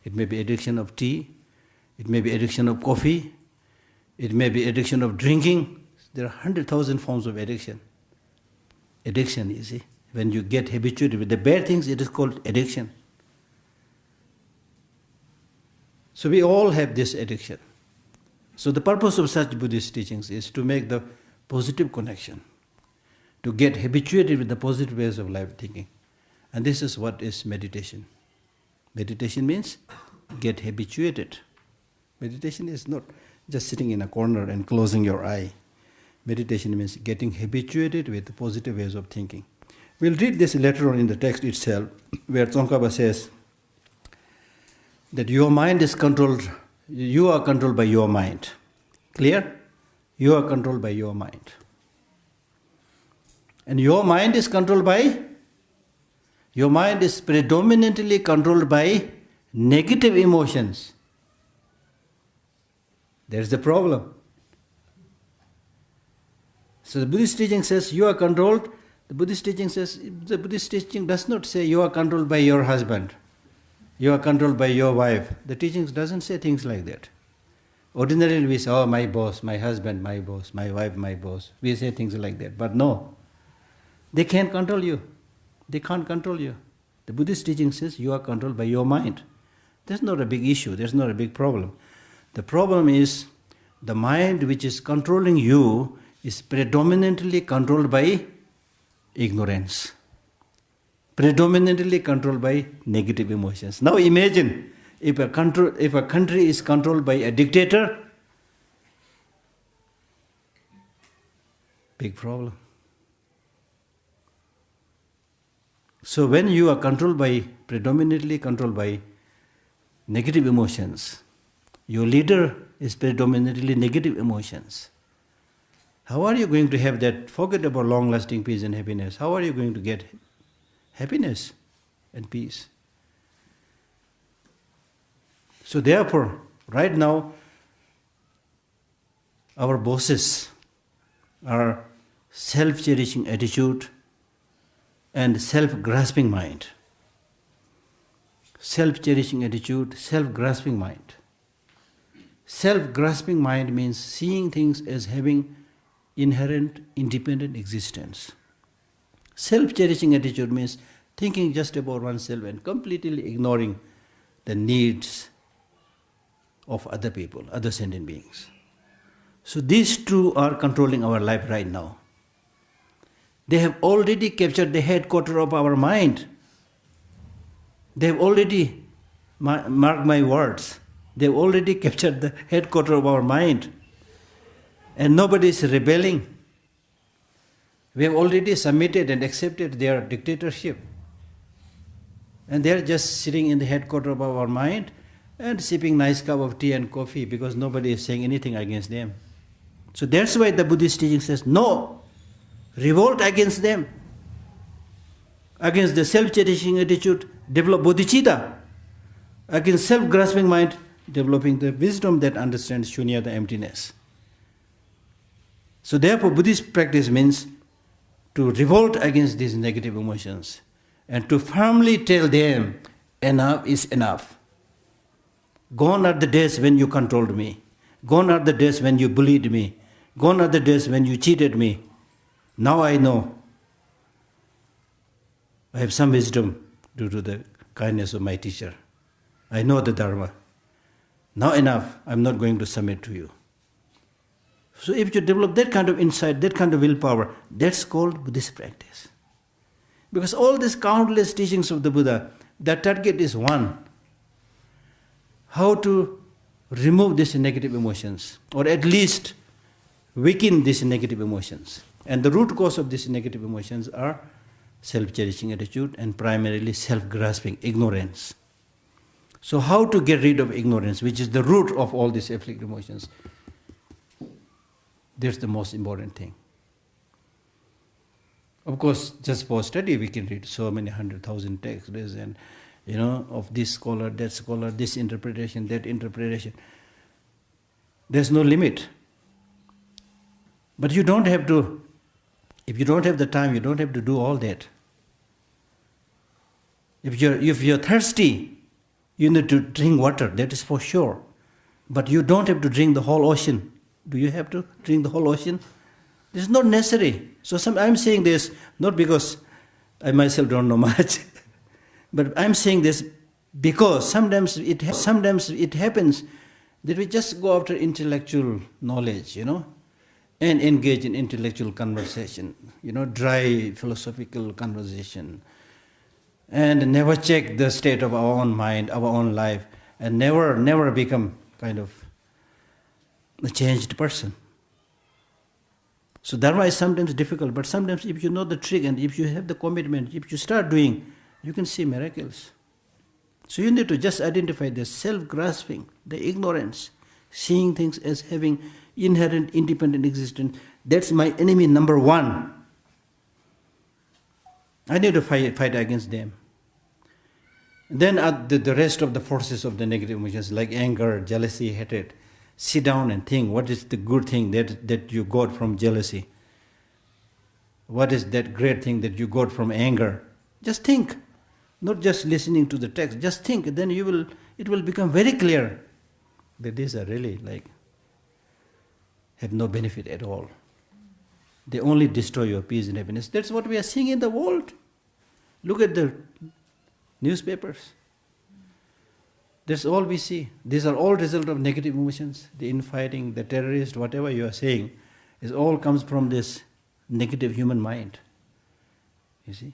It may be addiction of tea. It may be addiction of coffee. It may be addiction of drinking. There are 100,000 forms of addiction. Addiction, you see. When you get habituated with the bad things, it is called addiction. So we all have this addiction. So the purpose of such Buddhist teachings is to make the positive connection, to get habituated with the positive ways of life thinking. And this is what is meditation. Meditation means get habituated. Meditation is not just sitting in a corner and closing your eye. Meditation means getting habituated with the positive ways of thinking. We'll read this later on in the text itself, where Tsongkhapa says that your mind is controlled, you are controlled by your mind. Clear? You are controlled by your mind. And your mind is controlled by? Your mind is predominantly controlled by negative emotions. There's the problem. So the Buddhist teaching says you are controlled. The Buddhist teaching does not say you are controlled by your husband. You are controlled by your wife. The teaching doesn't say things like that. Ordinarily we say, oh, my boss, my husband, my boss, my wife, my boss. We say things like that. But no, they can't control you. They can't control you. The Buddhist teaching says you are controlled by your mind. That's not a big issue. That's not a big problem. The problem is the mind which is controlling you is predominantly controlled by ignorance. Predominantly controlled by negative emotions. Now imagine if a country is controlled by a dictator, big problem. So when you are predominantly controlled by negative emotions, your leader is predominantly negative emotions. How are you going to have that? Forget about long-lasting peace and happiness. How are you going to get happiness and peace? So therefore, right now, our bosses are self-cherishing attitude and self-grasping mind. Self-cherishing attitude, self-grasping mind. Self-grasping mind means seeing things as having inherent independent existence. Self-cherishing attitude means thinking just about oneself and completely ignoring the needs of other people, other sentient beings. So these two are controlling our life right now. They have already captured the headquarters of our mind. They have already, mark my words, they have already captured the headquarters of our mind. And nobody is rebelling. We have already submitted and accepted their dictatorship. And they are just sitting in the headquarters of our mind and sipping nice cup of tea and coffee because nobody is saying anything against them. So that's why the Buddhist teaching says, no, revolt against them. Against the self-cherishing attitude, develop bodhicitta. Against self-grasping mind, developing the wisdom that understands shunya, the emptiness. So therefore, Buddhist practice means to revolt against these negative emotions and to firmly tell them, enough is enough. Gone are the days when you controlled me. Gone are the days when you bullied me. Gone are the days when you cheated me. Now I know. I have some wisdom due to the kindness of my teacher. I know the Dharma. Now enough, I'm not going to submit to you. So if you develop that kind of insight, that kind of willpower, that's called Buddhist practice. Because all these countless teachings of the Buddha, the target is one. How to remove these negative emotions, or at least weaken these negative emotions. And the root cause of these negative emotions are self-cherishing attitude and primarily self-grasping, ignorance. So how to get rid of ignorance, which is the root of all these afflictive emotions? That's the most important thing. Of course, just for study, we can read so many 100,000 texts and, of this scholar, this interpretation, that interpretation. There's no limit. But you don't have to, if you don't have the time, you don't have to do all that. If you're thirsty You need to drink water, that is for sure. But you don't have to drink the whole ocean. Do you have to drink the whole ocean? This is not necessary. So I'm saying this not because I myself don't know much, but I'm saying this because sometimes it happens that we just go after intellectual knowledge, and engage in intellectual conversation, dry philosophical conversation, and never check the state of our own mind, our own life, and never become kind of a changed person. So Dharma is sometimes difficult, but sometimes if you know the trick and if you have the commitment, if you start doing, you can see miracles. So you need to just identify the self-grasping, the ignorance, seeing things as having inherent independent existence. That's my enemy number one. I need to fight against them. Then the rest of the forces of the negative emotions like anger, jealousy, hatred, sit down and think, what is the good thing that you got from jealousy? What is that great thing that you got from anger? Just think, not just listening to the text, just think, then it will become very clear that these are really have no benefit at all. They only destroy your peace and happiness. That's what we are seeing in the world. Look at the newspapers. That's all we see. These are all result of negative emotions. The infighting, the terrorist, whatever you are saying, all comes from this negative human mind. You see?